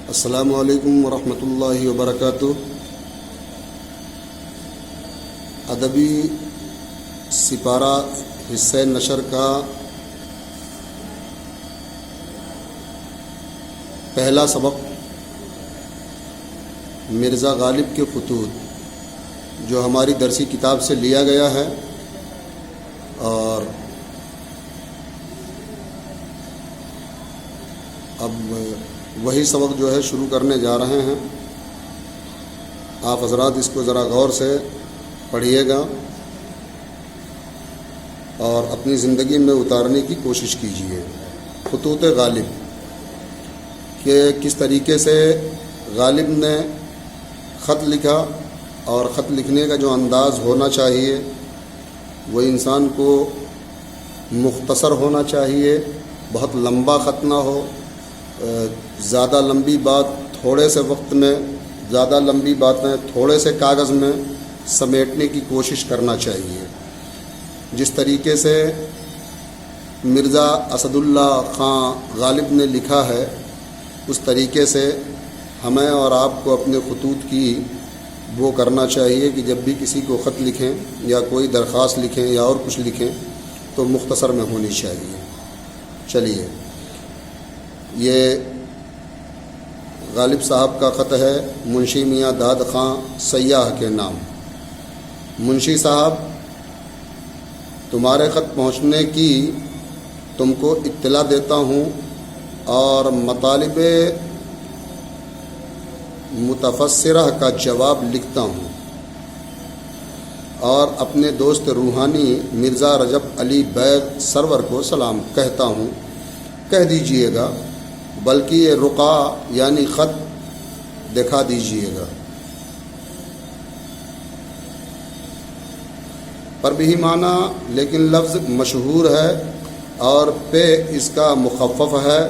السلام علیکم ورحمۃ اللہ وبرکاتہ۔ ادبی سپارہ حصہ نشر کا پہلا سبق مرزا غالب کے خطوط جو ہماری درسی کتاب سے لیا گیا ہے، اور اب وہی سبق جو ہے شروع کرنے جا رہے ہیں۔ آپ حضرات اس کو ذرا غور سے پڑھیے گا اور اپنی زندگی میں اتارنے کی کوشش کیجیے۔ خطوط غالب کہ کس طریقے سے غالب نے خط لکھا، اور خط لکھنے کا جو انداز ہونا چاہیے وہ انسان کو مختصر ہونا چاہیے، بہت لمبا خط نہ ہو، زیادہ لمبی بات تھوڑے سے وقت میں، زیادہ لمبی باتیں تھوڑے سے کاغذ میں سمیٹنے کی کوشش کرنا چاہیے۔ جس طریقے سے مرزا اسد اللہ خان غالب نے لکھا ہے، اس طریقے سے ہمیں اور آپ کو اپنے خطوط کی وہ کرنا چاہیے کہ جب بھی کسی کو خط لکھیں یا کوئی درخواست لکھیں یا اور کچھ لکھیں تو مختصر میں ہونی چاہیے۔ چلیے، یہ غالب صاحب کا خط ہے منشی میاں داد خان سیاح کے نام۔ منشی صاحب، تمہارے خط پہنچنے کی تم کو اطلاع دیتا ہوں اور مطالب متفسرہ کا جواب لکھتا ہوں، اور اپنے دوست روحانی مرزا رجب علی بیگ سرور کو سلام کہتا ہوں۔ کہہ دیجئے گا، بلکہ یہ رقع یعنی خط دکھا دیجئے گا۔ پر بھی معنی لیکن لفظ مشہور ہے، اور پہ اس کا مخفف ہے۔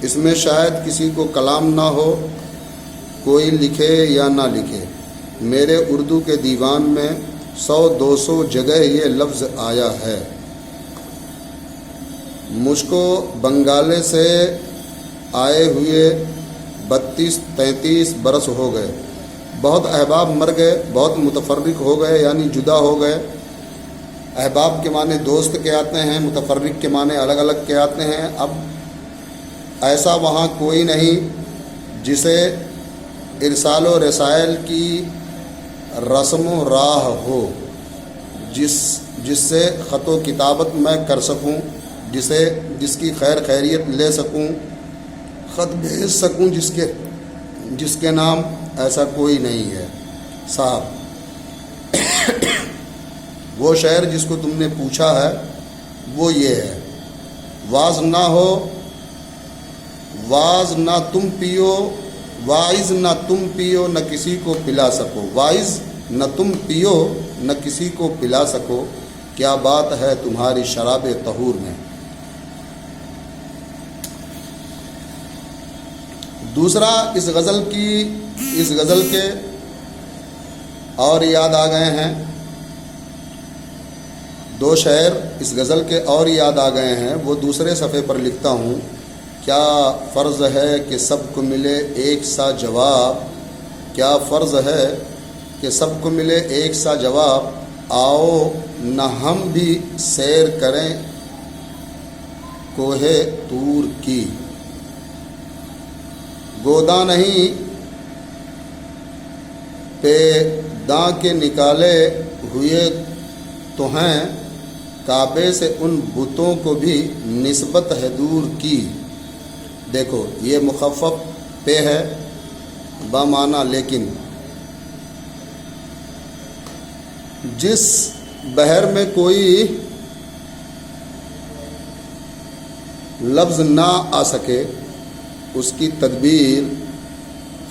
اس میں شاید کسی کو کلام نہ ہو، کوئی لکھے یا نہ لکھے۔ میرے اردو کے دیوان میں 100-200 جگہ یہ لفظ آیا ہے۔ مجھ کو بنگالے سے آئے ہوئے 32-33 برس ہو گئے۔ بہت احباب مر گئے، بہت متفرق ہو گئے یعنی جدا ہو گئے۔ احباب کے معنی دوست کے آتے ہیں، متفرق کے معنی الگ الگ کے آتے ہیں۔ اب ایسا وہاں کوئی نہیں جسے ارسال و رسائل کی رسم و راہ ہو، جس سے خط و کتابت میں کر سکوں، جس کی خیر خیریت لے سکوں، خط بھیج سکوں جس کے نام، ایسا کوئی نہیں ہے صاحب۔ وہ شعر جس کو تم نے پوچھا ہے وہ یہ ہے: واز نہ ہو، واز نہ تم پیو، وائز نہ تم پیو نہ کسی کو پلا سکو، وائز نہ تم پیو نہ کسی کو پلا سکو، کیا بات ہے تمہاری شراب طہور میں۔ دوسرا، اس غزل کے اور یاد آ گئے ہیں، 2 شعر اس غزل کے اور یاد آ گئے ہیں، وہ دوسرے صفحے پر لکھتا ہوں۔ کیا فرض ہے کہ سب کو ملے ایک سا جواب، کیا فرض ہے کہ سب کو ملے ایک سا جواب، آؤ نہ ہم بھی سیر کریں کوہ طور کی۔ گودا نہیں پہ داں کے نکالے ہوئے تو ہیں، کعبے سے ان بتوں کو بھی نسبت ہے دور کی۔ دیکھو، یہ مخفف پہ ہے بامعنی، لیکن جس بحر میں کوئی لفظ نہ آ سکے اس کی تدبیر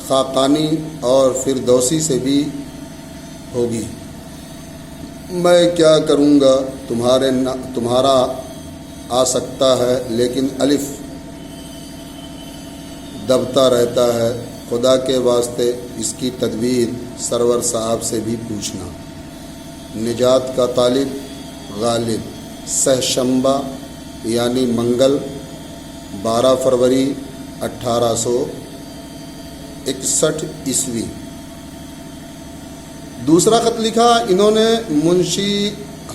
خاقانی اور فردوسی سے بھی ہوگی۔ میں کیا کروں گا، تمہارا آ سکتا ہے، لیکن الف دبتا رہتا ہے۔ خدا کے واسطے اس کی تدبیر سرور صاحب سے بھی پوچھنا۔ نجات کا طالب غالب، سہ شنبہ یعنی منگل، 12 فروری 1861 عیسوی۔ دوسرا خط لکھا انہوں نے منشی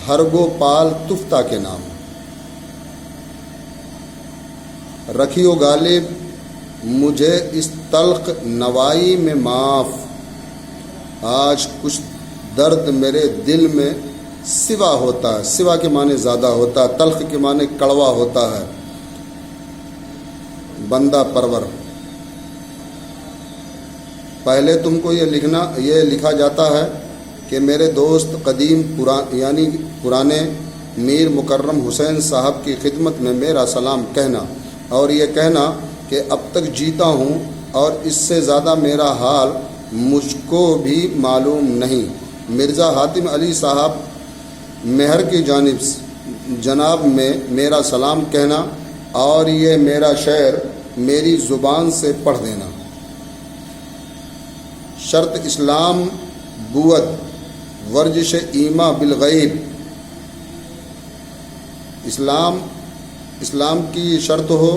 ہرگوپال تفتہ کے نام۔ رکھیو غالب مجھے اس تلخ نوائی میں معاف، آج کچھ درد میرے دل میں سوا ہوتا ہے، سوا کے معنی زیادہ ہوتا ہے، تلخ کے معنی کڑوا ہوتا ہے، بندہ پرور۔ پہلے تم کو یہ لکھا جاتا ہے کہ میرے دوست قدیم یعنی پرانے میر مکرم حسین صاحب کی خدمت میں میرا سلام کہنا، اور یہ کہنا کہ اب تک جیتا ہوں اور اس سے زیادہ میرا حال مجھ کو بھی معلوم نہیں۔ مرزا حاتم علی صاحب مہر کی جناب میں میرا سلام کہنا، اور یہ میرا شعر میری زبان سے پڑھ دینا۔ شرط اسلام بود ورزش ایما بالغیب، اسلام کی شرط ہو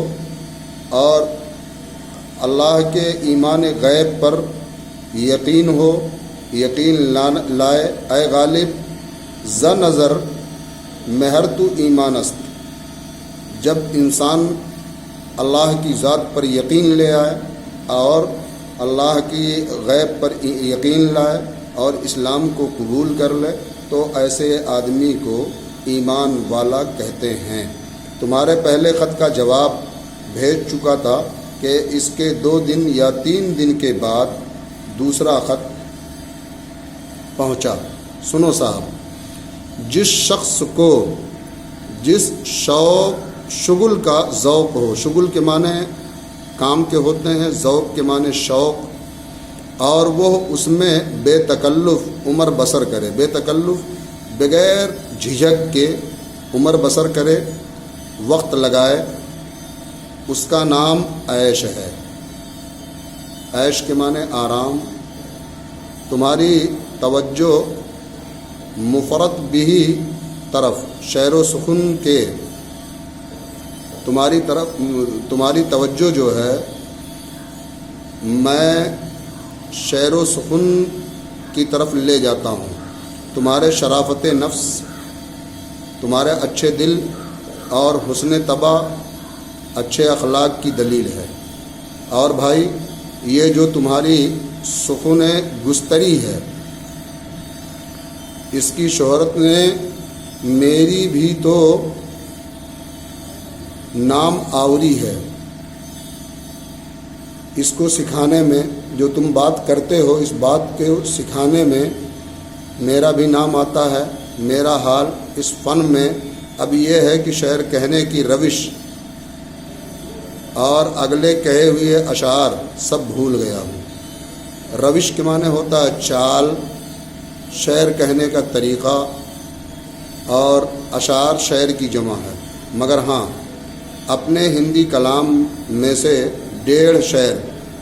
اور اللہ کے ایمان غیب پر یقین ہو، یقین لائے۔ اے غالب ز نظر مہر تو ایمان است، جب انسان اللہ کی ذات پر یقین لے آئے اور اللہ کی غیب پر یقین لائے اور اسلام کو قبول کر لے تو ایسے آدمی کو ایمان والا کہتے ہیں۔ تمہارے پہلے خط کا جواب بھیج چکا تھا کہ اس کے 2 دن یا 3 دن کے بعد دوسرا خط پہنچا۔ سنو صاحب، جس شخص کو جس شغل کا ذوق ہو، شغل کے معنی کام کے ہوتے ہیں، ذوق کے معنی شوق، اور وہ اس میں بے تکلف عمر بسر کرے، بے تکلف بغیر جھجک کے عمر بسر کرے، وقت لگائے، اس کا نام عیش ہے۔ عیش کے معنی آرام۔ تمہاری توجہ مفرد بھی طرف شعر و سخن کے، تمہاری توجہ جو ہے میں شعر و سخن کی طرف لے جاتا ہوں۔ تمہارے شرافت نفس، تمہارے اچھے دل اور حسن طبع اچھے اخلاق کی دلیل ہے۔ اور بھائی یہ جو تمہاری سخن گستری ہے، اس کی شہرت نے میری بھی تو نام آوری ہے۔ اس کو سکھانے میں، جو تم بات کرتے ہو، اس بات کو سکھانے میں میرا بھی نام آتا ہے۔ میرا حال اس فن میں اب یہ ہے کہ شعر کہنے کی روش اور اگلے کہے ہوئے اشعار سب بھول گیا ہوں۔ روش کے معنی ہوتا ہے چال، شعر کہنے کا طریقہ، اور اشعار شعر کی جمع ہے۔ مگر ہاں، اپنے ہندی کلام میں سے 1.5 شعر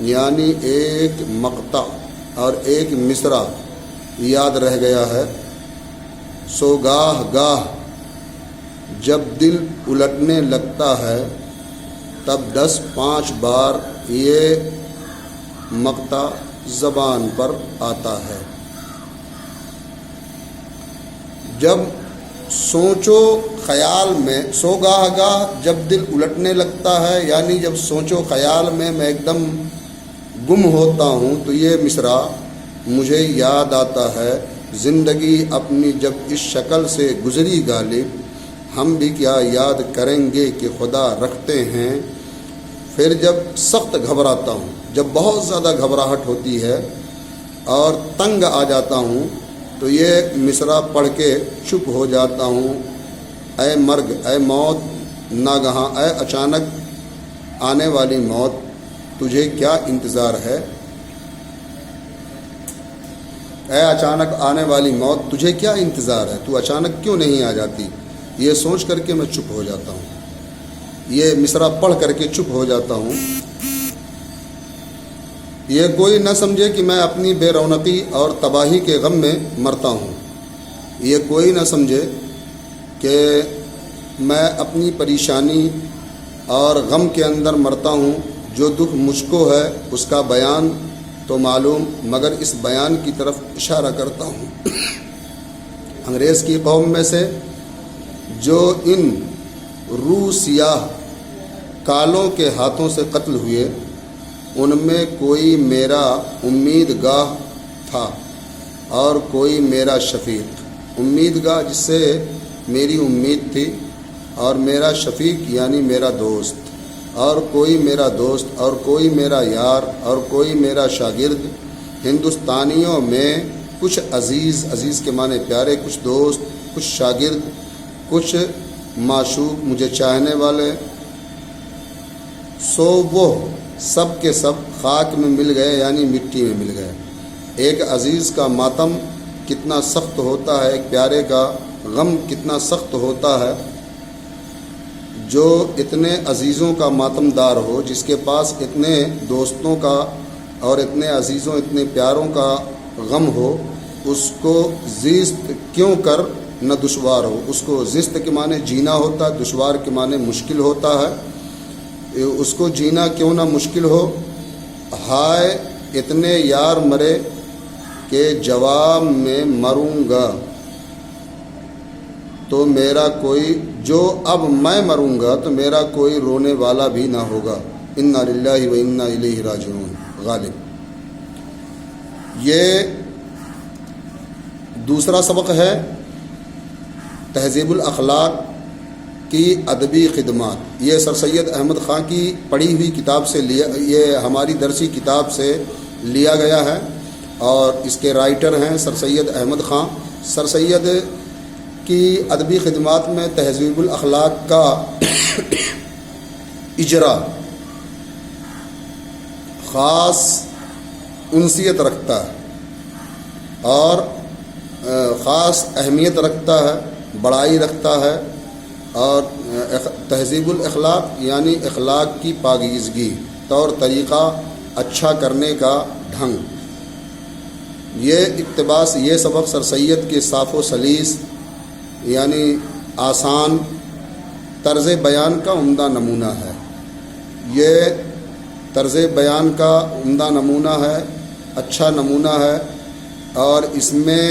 یعنی 1 مقطع اور 1 مصرع یاد رہ گیا ہے۔ سو گاہ گاہ جب دل الٹنے لگتا ہے، تب 10-5 بار یہ مقطع زبان پر آتا ہے۔ جب سوچو خیال میں، سو گاہ گاہ جب دل الٹنے لگتا ہے، یعنی جب سوچو خیال میں ایک دم گم ہوتا ہوں، تو یہ مصرع مجھے یاد آتا ہے۔ زندگی اپنی جب اس شکل سے گزری غالب، ہم بھی کیا یاد کریں گے کہ خدا رکھتے ہیں۔ پھر جب سخت گھبراتا ہوں، جب بہت زیادہ گھبراہٹ ہوتی ہے اور تنگ آ جاتا ہوں، تو یہ مصرع پڑھ کے چپ ہو جاتا ہوں۔ اے مرگ، اے موت ناگہاں، اے اچانک آنے والی موت، تجھے کیا انتظار ہے؟ اے اچانک آنے والی موت، تجھے کیا انتظار ہے؟ تو اچانک کیوں نہیں آ جاتی؟ یہ سوچ کر کے میں چپ ہو جاتا ہوں، یہ مصرع پڑھ کر کے چپ ہو جاتا ہوں۔ یہ کوئی نہ سمجھے کہ میں اپنی بے رونقی اور تباہی کے غم میں مرتا ہوں، یہ کوئی نہ سمجھے کہ میں اپنی پریشانی اور غم کے اندر مرتا ہوں، جو دکھ مجھ کو ہے اس کا بیان تو معلوم، مگر اس بیان کی طرف اشارہ کرتا ہوں۔ انگریز کی قوم میں سے جو ان روح سیاہ کالوں کے ہاتھوں سے قتل ہوئے، ان میں کوئی میرا امیدگاہ تھا اور کوئی میرا شفیق۔ امیدگاہ جس سے میری امید تھی، اور میرا شفیق یعنی میرا دوست، اور کوئی میرا دوست، اور کوئی میرا یار، اور کوئی میرا شاگرد۔ ہندوستانیوں میں کچھ عزیز کے معنی پیارے، کچھ دوست، کچھ شاگرد، کچھ معشوق مجھے چاہنے والے، سو وہ سب کے سب خاک میں مل گئے یعنی مٹی میں مل گئے۔ ایک عزیز کا ماتم کتنا سخت ہوتا ہے، ایک پیارے کا غم کتنا سخت ہوتا ہے۔ جو اتنے عزیزوں کا ماتم دار ہو، جس کے پاس اتنے دوستوں کا اور اتنے عزیزوں اتنے پیاروں کا غم ہو، اس کو زیست کیوں کر نہ دشوار ہو۔ اس کو زیست کے معنی جینا ہوتا ہے، دشوار کے معنی مشکل ہوتا ہے۔ اس کو جینا کیوں نہ مشکل ہو۔ ہائے اتنے یار مرے کہ جواب میں مروں گا تو میرا کوئی، جو اب میں مروں گا تو میرا کوئی رونے والا بھی نہ ہوگا۔ انا للہ و انا الیہ راجعون۔ غالب۔ یہ دوسرا سبق ہے تہذیب الاخلاق کی ادبی خدمات۔ یہ سر سید احمد خان کی پڑھی ہوئی کتاب سے لیا، یہ ہماری درسی کتاب سے لیا گیا ہے، اور اس کے رائٹر ہیں سر سید احمد خان۔ سر سید کی ادبی خدمات میں تہذیب الاخلاق کا اجرا خاص انسیت رکھتا ہے اور خاص اہمیت رکھتا ہے، بڑائی رکھتا ہے، اور تہذیب الاخلاق یعنی اخلاق کی پاکیزگی، طور طریقہ اچھا کرنے کا ڈھنگ۔ یہ اقتباس، یہ سبق سر سید کے صاف و سلیس یعنی آسان طرز بیان کا عمدہ نمونہ ہے۔ یہ طرز بیان کا عمدہ نمونہ ہے، اچھا نمونہ ہے، اور اس میں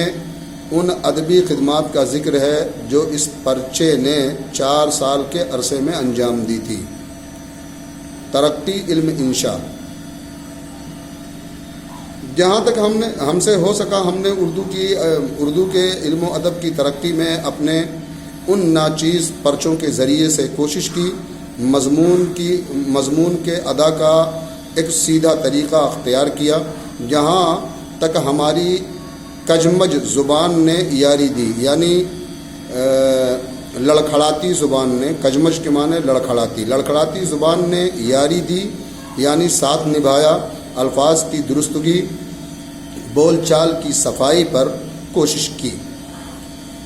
ان ادبی خدمات کا ذکر ہے جو اس پرچے نے 4 سال کے عرصے میں انجام دی تھی۔ ترقی علم انشاء۔ جہاں تک ہم سے ہو سکا ہم نے اردو کے علم و ادب کی ترقی میں اپنے ان ناچیز پرچوں کے ذریعے سے کوشش کی، مضمون کے ادا کا ایک سیدھا طریقہ اختیار کیا۔ جہاں تک ہماری کجمج زبان نے یاری دی، یعنی لڑکھڑاتی زبان نے، کجمج کے معنی لڑکھڑاتی زبان نے یاری دی یعنی ساتھ نبھایا، الفاظ کی درستگی، بول چال کی صفائی پر کوشش کی،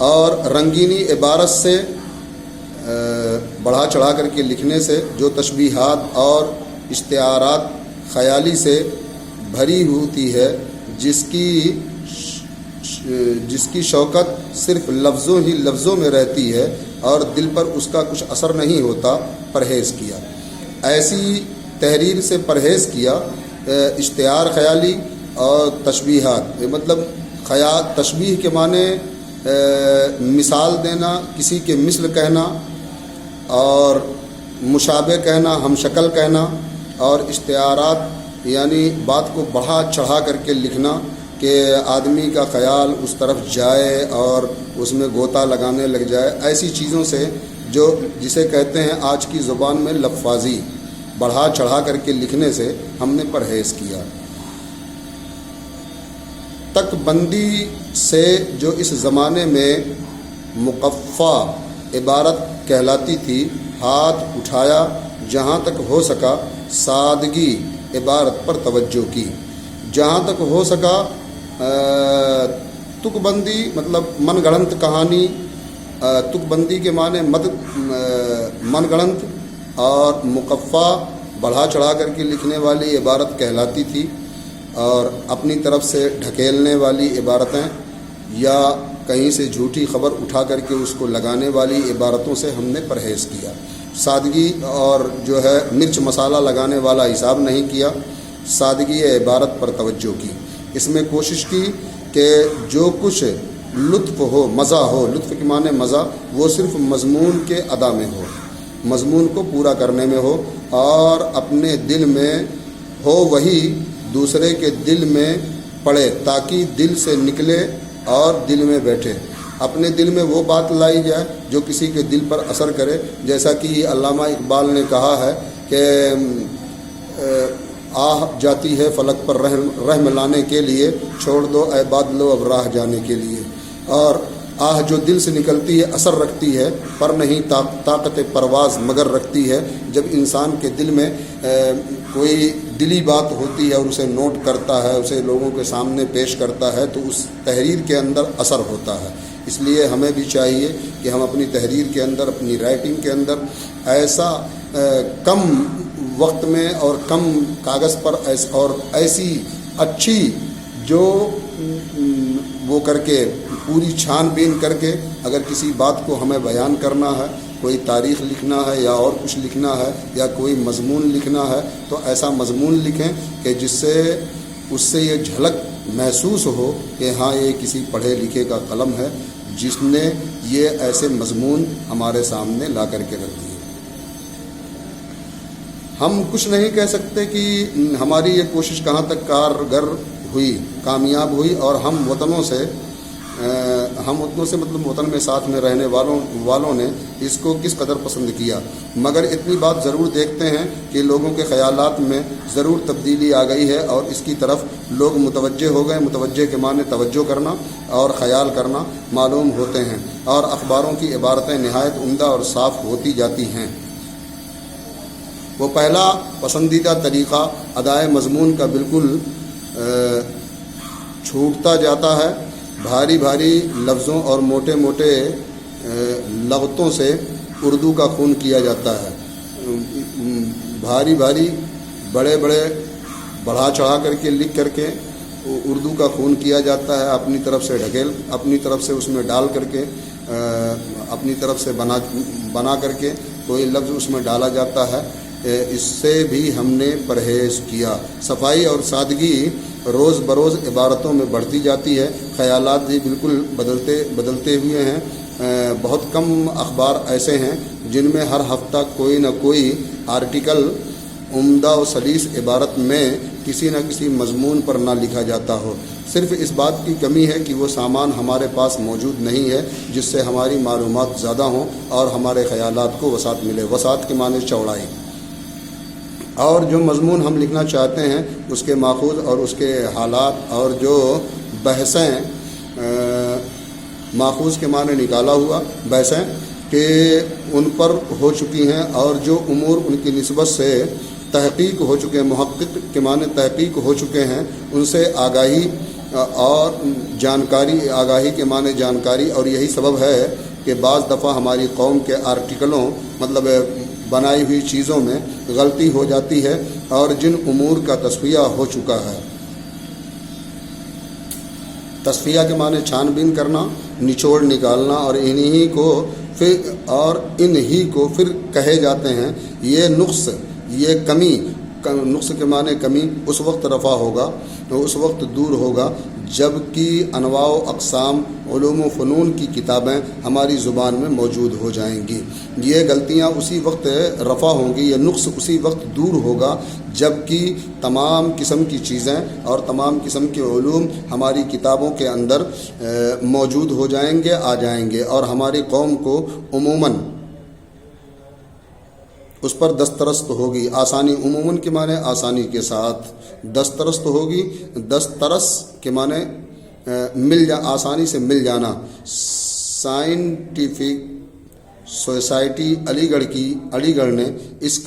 اور رنگینی عبارت سے بڑھا چڑھا کر کے لکھنے سے، جو تشبیہات اور اشتعارات خیالی سے بھری ہوتی ہے، جس کی شوکت صرف لفظوں میں رہتی ہے اور دل پر اس کا کچھ اثر نہیں ہوتا، پرہیز کیا۔ ایسی تحریر سے پرہیز کیا۔ اشتعار خیالی اور تشبیہات، مطلب تشبیہ کے معنی مثال دینا، کسی کے مثل کہنا، اور مشابہ کہنا، ہم شکل کہنا، اور اشتعارات یعنی بات کو بڑھا چڑھا کر کے لکھنا کہ آدمی کا خیال اس طرف جائے اور اس میں غوطہ لگانے لگ جائے۔ ایسی چیزوں سے جسے کہتے ہیں آج کی زبان میں لفاظی، بڑھا چڑھا کر کے لکھنے سے ہم نے پرہیز کیا۔ تک بندی سے، جو اس زمانے میں مقفع عبارت کہلاتی تھی، ہاتھ اٹھایا، جہاں تک ہو سکا سادگی عبارت پر توجہ کی، جہاں تک ہو سکا تک بندی مطلب من گڑھنت کہانی، تک بندی کے معنی من گڑھنت، اور مقفع بڑھا چڑھا کر کے لکھنے والی عبارت کہلاتی تھی، اور اپنی طرف سے ڈھکیلنے والی عبارتیں یا کہیں سے جھوٹی خبر اٹھا کر کے اس کو لگانے والی عبارتوں سے ہم نے پرہیز کیا۔ سادگی اور جو ہے مرچ مسالہ لگانے والا حساب نہیں کیا، سادگی عبارت پر توجہ کی۔ اس میں کوشش کی کہ جو کچھ لطف ہو، مزہ ہو، لطف کے معنی مزہ، وہ صرف مضمون کے ادا میں ہو، مضمون کو پورا کرنے میں ہو، اور اپنے دل میں ہو وہی دوسرے کے دل میں پڑے، تاکہ دل سے نکلے اور دل میں بیٹھے۔ اپنے دل میں وہ بات لائی جائے جو کسی کے دل پر اثر کرے، جیسا کہ علامہ اقبال نے کہا ہے کہ آہ جاتی ہے فلک پر رحم لانے کے لیے، چھوڑ دو اے بادلو اب راہ جانے کے لیے۔ اور آہ جو دل سے نکلتی ہے اثر رکھتی ہے، پر نہیں طاقت پرواز مگر رکھتی ہے۔ جب انسان کے دل میں کوئی دلی بات ہوتی ہے اور اسے نوٹ کرتا ہے، اسے لوگوں کے سامنے پیش کرتا ہے، تو اس تحریر کے اندر اثر ہوتا ہے۔ اس لیے ہمیں بھی چاہیے کہ ہم اپنی تحریر کے اندر، اپنی رائٹنگ کے اندر ایسا کم وقت میں اور کم کاغذ پر اور ایسی اچھی جو وہ کر کے پوری چھان بین کر کے، اگر کسی بات کو ہمیں بیان کرنا ہے، کوئی تاریخ لکھنا ہے یا اور کچھ لکھنا ہے یا کوئی مضمون لکھنا ہے، تو ایسا مضمون لکھیں کہ جس سے اس سے یہ جھلک محسوس ہو کہ ہاں یہ کسی پڑھے لکھے کا قلم ہے جس نے یہ ایسے مضمون ہمارے سامنے لا کر کے رکھ دیے۔ ہم کچھ نہیں کہہ سکتے کہ ہماری یہ کوشش کہاں تک کارگر ہوئی، کامیاب ہوئی، اور ہم وطنوں سے مطلب وطن میں ساتھ میں رہنے والوں نے اس کو کس قدر پسند کیا۔ مگر اتنی بات ضرور دیکھتے ہیں کہ لوگوں کے خیالات میں ضرور تبدیلی آ گئی ہے اور اس کی طرف لوگ متوجہ ہو گئے۔ متوجہ کے معنی توجہ کرنا اور خیال کرنا معلوم ہوتے ہیں، اور اخباروں کی عبارتیں نہایت عمدہ اور صاف ہوتی جاتی ہیں۔ وہ پہلا پسندیدہ طریقہ ادائے مضمون کا بالکل چھوٹتا جاتا ہے۔ بھاری بھاری لفظوں اور موٹے موٹے لغتوں سے اردو کا خون کیا جاتا ہے۔ بھاری بھاری بڑے بڑھا چڑھا کر کے لکھ کر کے اردو کا خون کیا جاتا ہے، اپنی طرف سے اپنی طرف سے اس میں ڈال کر کے، اپنی طرف سے بنا کر کے کوئی لفظ اس میں ڈالا جاتا ہے۔ اس سے بھی ہم نے پرہیز کیا۔ صفائی اور سادگی روز بروز عبارتوں میں بڑھتی جاتی ہے۔ خیالات بھی بالکل بدلتے ہوئے ہیں۔ بہت کم اخبار ایسے ہیں جن میں ہر ہفتہ کوئی نہ کوئی آرٹیکل عمدہ و سلیس عبارت میں کسی نہ کسی مضمون پر نہ لکھا جاتا ہو۔ صرف اس بات کی کمی ہے کہ وہ سامان ہمارے پاس موجود نہیں ہے جس سے ہماری معلومات زیادہ ہوں اور ہمارے خیالات کو وسعت ملے۔ وسعت کے معنی چوڑائی۔ اور جو مضمون ہم لکھنا چاہتے ہیں اس کے ماخوذ اور اس کے حالات اور جو بحثیں، ماخوذ کے معنی نکالا ہوا، بحثیں کہ ان پر ہو چکی ہیں اور جو امور ان کی نسبت سے تحقیق ہو چکے ہیں، محقق کے معنی تحقیق ہو چکے ہیں، ان سے آگاہی اور جانکاری، آگاہی کے معنی جانکاری۔ اور یہی سبب ہے کہ بعض دفعہ ہماری قوم کے آرٹیکلوں، مطلب بنائی ہوئی چیزوں میں غلطی ہو جاتی ہے، اور جن امور کا تصفیہ ہو چکا ہے۔ تصفیہ کے معنی چھان بین کرنا، نچوڑ نکالنا، اور انہی کو پھر کہے جاتے ہیں۔ یہ نقص، یہ کمی، نقص کے معنی کمی، اس وقت رفع ہوگا، اس وقت دور ہوگا جب کہ انواع و اقسام، علوم و فنون کی کتابیں ہماری زبان میں موجود ہو جائیں گی۔ یہ غلطیاں اسی وقت رفع ہوں گی، یہ نقص اسی وقت دور ہوگا جب کہ تمام قسم کی چیزیں اور تمام قسم کے علوم ہماری کتابوں کے اندر موجود ہو جائیں گے، آ جائیں گے، اور ہماری قوم کو عموماً اس پر دسترست ہوگی۔ آسانی، عموماً کے معنی آسانی کے ساتھ، دسترست ہوگی، دسترس کے معنی آسانی سے مل جانا۔ سائنٹیفک سوسائٹی علی گڑھ نے اس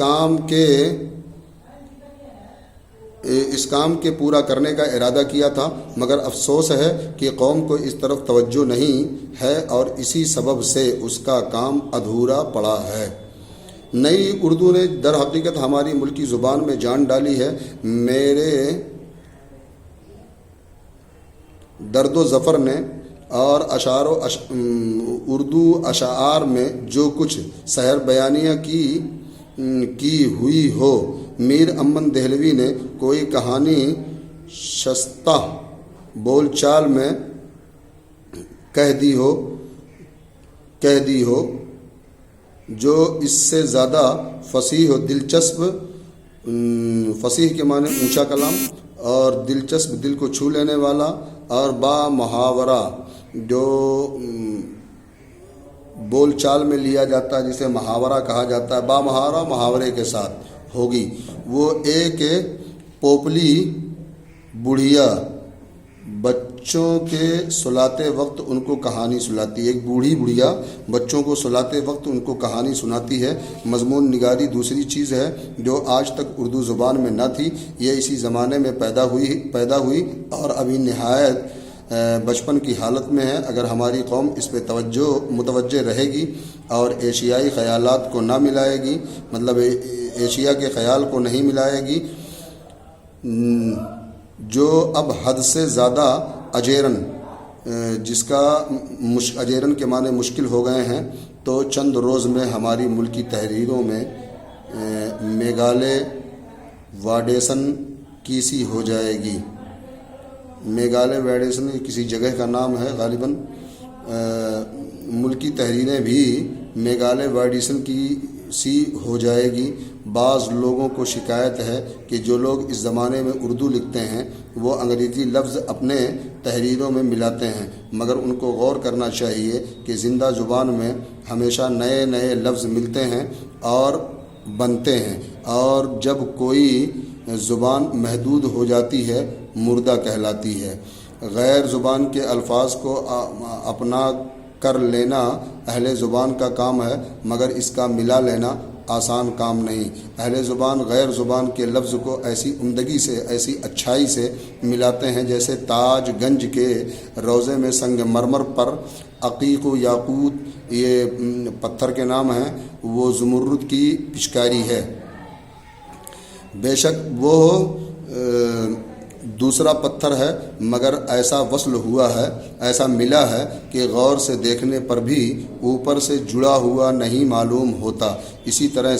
کام کے پورا کرنے کا ارادہ کیا تھا، مگر افسوس ہے کہ قوم کو اس طرف توجہ نہیں ہے اور اسی سبب سے اس کا کام ادھورا پڑا ہے۔ نئی اردو نے در حقیقت ہماری ملکی زبان میں جان ڈالی ہے۔ میرے درد و ظفر نے اور اردو اشعار میں جو کچھ سحر بیانیہ کی ہوئی ہو، میر امن دہلوی نے کوئی کہانی شستہ بول چال میں کہہ دی ہو جو اس سے زیادہ فصیح و دلچسپ، فصیح کے معنی اونچا کلام، اور دلچسپ، دل کو چھو لینے والا، اور با محاورہ جو بول چال میں لیا جاتا ہے، جسے محاورہ کہا جاتا ہے، با محاورہ محاورے کے ساتھ ہوگی۔ وہ ایک پوپلی بڑھیا بچوں کے سلاتے وقت ان کو کہانی سناتی ہے، ایک بوڑھی بڑھیا بچوں کو سلاتے وقت ان کو کہانی سناتی ہے۔ مضمون نگاری دوسری چیز ہے جو آج تک اردو زبان میں نہ تھی، یہ اسی زمانے میں پیدا ہوئی اور ابھی نہایت بچپن کی حالت میں ہے۔ اگر ہماری قوم اس پہ متوجہ رہے گی اور ایشیائی خیالات کو نہ ملائے گی، مطلب ایشیا کے خیال کو نہیں ملائے گی، جو اب حد سے زیادہ اجیرن، جس کا اجیرن کے معنی مشکل ہو گئے ہیں، تو چند روز میں ہماری ملکی تحریروں میں میگھالیہ واڈیسن کی سی ہو جائے گی۔ میگھالیہ واڈیسن کسی جگہ کا نام ہے غالباً۔ ملکی تحریریں بھی میگھالیہ واڈیسن کی سی ہو جائے گی۔ بعض لوگوں کو شکایت ہے کہ جو لوگ اس زمانے میں اردو لکھتے ہیں وہ انگریزی لفظ اپنے تحریروں میں ملاتے ہیں، مگر ان کو غور کرنا چاہیے کہ زندہ زبان میں ہمیشہ نئے نئے لفظ ملتے ہیں اور بنتے ہیں، اور جب کوئی زبان محدود ہو جاتی ہے مردہ کہلاتی ہے۔ غیر زبان کے الفاظ کو اپنا کر لینا اہل زبان کا کام ہے، مگر اس کا ملا لینا آسان کام نہیں۔ اہل زبان غیر زبان کے لفظ کو ایسی عمدگی سے، ایسی اچھائی سے ملاتے ہیں جیسے تاج گنج کے روضے میں سنگ مرمر پر عقیق و یاقوت، یہ پتھر کے نام ہیں، وہ زمرد کی پچکاری ہے۔ بے شک وہ دوسرا پتھر ہے، مگر ایسا وصل ہوا ہے، ایسا ملا ہے کہ غور سے دیکھنے پر بھی اوپر سے جڑا ہوا نہیں معلوم ہوتا۔ اسی میں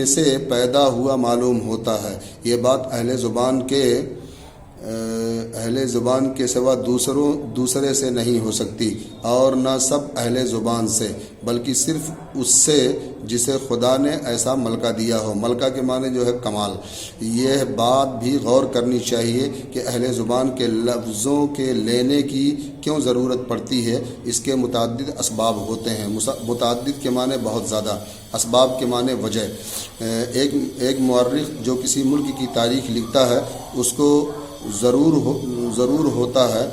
سے پیدا ہوا معلوم ہوتا ہے۔ یہ بات اہل زبان کے سوا دوسرے سے نہیں ہو سکتی، اور نہ سب اہل زبان سے، بلکہ صرف اس سے جسے خدا نے ایسا ملکہ دیا ہو۔ ملکہ کے معنی جو ہے کمال۔ یہ بات بھی غور کرنی چاہیے کہ اہل زبان کے لفظوں کے لینے کی کیوں ضرورت پڑتی ہے۔ اس کے متعدد اسباب ہوتے ہیں۔ متعدد کے معنی بہت زیادہ، اسباب کے معنی وجہ۔ ایک مورخ جو کسی ملک کی تاریخ لکھتا ہے اس کو ضرور ہوتا ہے